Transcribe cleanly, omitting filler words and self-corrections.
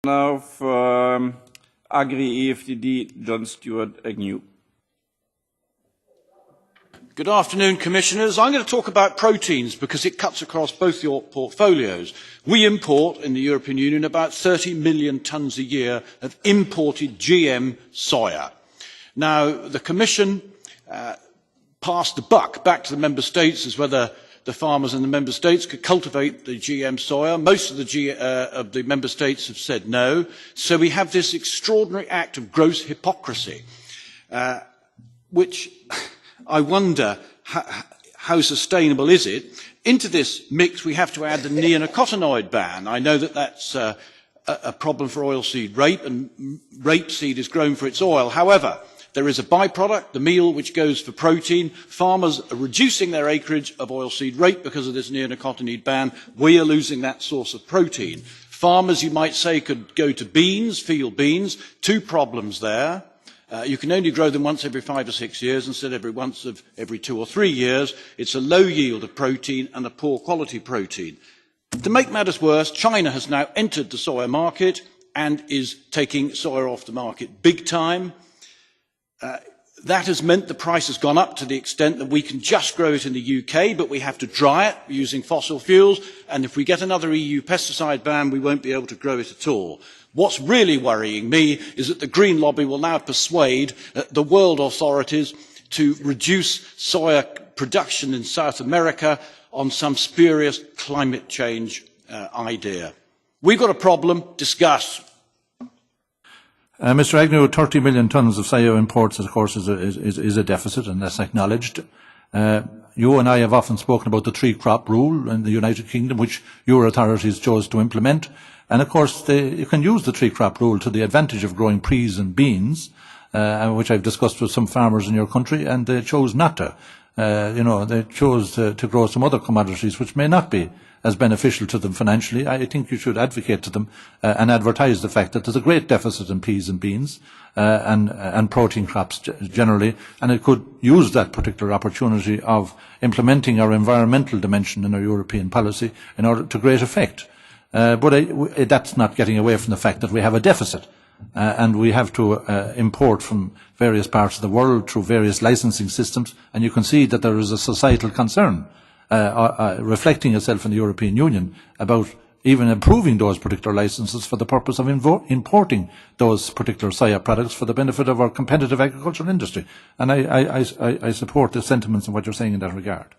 Now for Agri-EFTD, John Stuart Agnew. Good afternoon, Commissioners. I'm going to talk about proteins because it cuts across both your portfolios. We import in the European Union about 30 million tonnes a year of imported GM soya. Now, the Commission passed the buck back to the Member States as whether the farmers in the Member States could cultivate the GM soya. Most of the Member States have said no. So we have this extraordinary act of gross hypocrisy, which I wonder how sustainable is it. Into this mix we have to add the neonicotinoid ban. I know that that's a problem for oilseed rape, and rapeseed is grown for its oil. However, there is a byproduct, the meal, which goes for protein. Farmers are reducing their acreage of oilseed rape because of this neonicotinoid ban. We are losing that source of protein. Farmers, you might say, could go to beans, field beans. Two problems there. You can only grow them once every 5 or 6 years instead of every 2 or 3 years. It's a low yield of protein and a poor quality protein. To make matters worse, China has now entered the soya market and is taking soya off the market big time. That has meant the price has gone up to the extent that we can just grow it in the UK, but we have to dry it using fossil fuels, and if we get another EU pesticide ban, we won't be able to grow it at all. What's really worrying me is that the Green lobby will now persuade the world authorities to reduce soya production in South America on some spurious climate change idea. We've got a problem. Discuss. Mr Agnew, 30 million tonnes of soya imports, of course, is a deficit, and that's acknowledged. You and I have often spoken about the three-crop rule in the United Kingdom, which your authorities chose to implement. And, of course, you can use the three-crop rule to the advantage of growing peas and beans, which I've discussed with some farmers in your country, and they chose not to. They chose to grow some other commodities which may not be as beneficial to them financially. I think you should advocate to them and advertise the fact that there's a great deficit in peas and beans and protein crops generally, and it could use that particular opportunity of implementing our environmental dimension in our European policy in order to great effect. But that's not getting away from the fact that we have a deficit. And we have to import from various parts of the world through various licensing systems, and you can see that there is a societal concern reflecting itself in the European Union about even approving those particular licenses for the purpose of importing those particular soya products for the benefit of our competitive agricultural industry. And I support the sentiments of what you're saying in that regard.